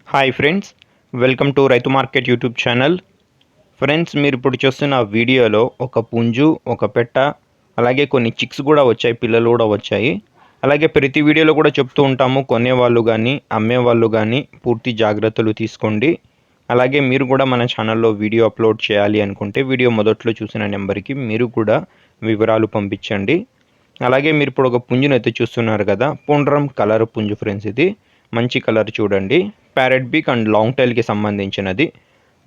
Hi friends, welcome to రైతు market YouTube channel. Friends, మీరు ఇప్పుడు చూస్తున్న వీడియోలో ఒక పుంజు, ఒక పెట్ట, అలాగే కొన్ని చిక్స్ కూడా వచ్చాయి, పిల్లలు కూడా వచ్చాయి. అలాగే ప్రతి వీడియోలో కూడా చెప్తూ ఉంటాము, కొనేవాళ్ళు కానీ అమ్మేవాళ్ళు కానీ పూర్తి జాగ్రత్తలు తీసుకోండి. అలాగే మీరు కూడా మన ఛానల్లో వీడియో అప్లోడ్ చేయాలి అనుకుంటే వీడియో మొదట్లో చూసిన నెంబర్కి మీరు కూడా వివరాలు పంపించండి. అలాగే మీరు ఇప్పుడు ఒక పుంజును అయితే చూస్తున్నారు కదా, పుండ్రం కలర్ పుంజు ఫ్రెండ్స్. ఇది మంచి కలర్ చూడండి, ప్యారెట్ బీక్ అండ్ లాంగ్ టైల్కి సంబంధించినది.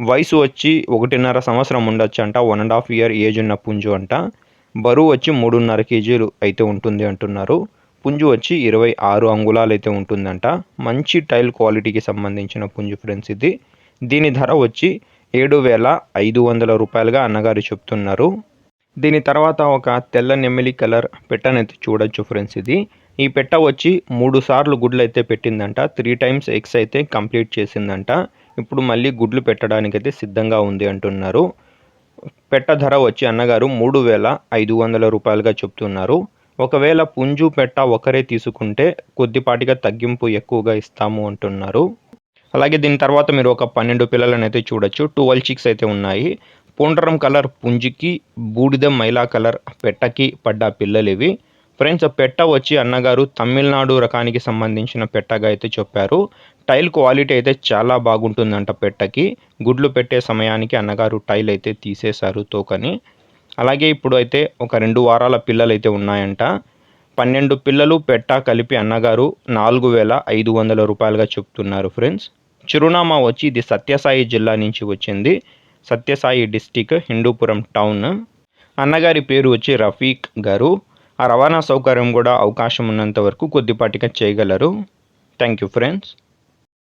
వయసు వచ్చి 1.5 సంవత్సరం ఉండొచ్చు అంట, 1.5 ఇయర్ ఏజ్ ఉన్న పుంజు అంట. బరువు వచ్చి 3.5 కేజీలు అయితే ఉంటుంది అంటున్నారు. పుంజు వచ్చి 26 అంగుళాలు అయితే ఉంటుందంట. మంచి టైల్ క్వాలిటీకి సంబంధించిన పుంజు ఫ్రెండ్స్ ఇది. దీని ధర వచ్చి 7,500 రూపాయలుగా అన్నగారు చెప్తున్నారు. దీని తర్వాత ఒక తెల్ల నెమిలి కలర్ పెట్టనైతే చూడొచ్చు ఫ్రెండ్స్. ఈ పెట్ట వచ్చి 3 సార్లు గుడ్లు అయితే పెట్టిందంట. 3 టైమ్స్ ఎగ్స్ అయితే కంప్లీట్ చేసిందంట. ఇప్పుడు మళ్ళీ గుడ్లు పెట్టడానికైతే సిద్ధంగా ఉంది అంటున్నారు. పెట్ట ధర వచ్చి అన్నగారు 3,500 రూపాయలుగా చెప్తున్నారు. ఒకవేళ పుంజు పెట్ట ఒకరే తీసుకుంటే కొద్దిపాటిగా తగ్గింపు ఎక్కువగా ఇస్తాము అంటున్నారు. అలాగే దీని తర్వాత మీరు ఒక 12 పిల్లలను అయితే చూడొచ్చు. 12 చిక్స్ అయితే ఉన్నాయి. పుండ్రం కలర్ పుంజికి, బూడిద మైలా కలర్ పెట్టకి పడ్డ పిల్లలు ఇవి ఫ్రెండ్స్. పెట్ట వచ్చి అన్నగారు తమిళనాడు రకానికి సంబంధించిన పెట్టగా అయితే చెప్పారు. టైల్ క్వాలిటీ అయితే చాలా బాగుంటుందంట పెట్టకి. గుడ్లు పెట్టే సమయానికి అన్నగారు టైల్ అయితే తీసేశారు తోకని. అలాగే ఇప్పుడు అయితే ఒక 2 వారాల పిల్లలు అయితే ఉన్నాయంట. 12 పిల్లలు పెట్ట కలిపి అన్నగారు 4,500 రూపాయలుగా చెప్తున్నారు ఫ్రెండ్స్. చిరునామా వచ్చి ఇది సత్యసాయి జిల్లా నుంచి వచ్చింది. Sathya Sai district, Hindupur town. అన్నగారి పేరు వచ్చి రఫీక్ గారు. ఆ రవాణా సౌకర్యం కూడా అవకాశం ఉన్నంత వరకు కొద్దిపాటిగా చేయగలరు. Thank you friends.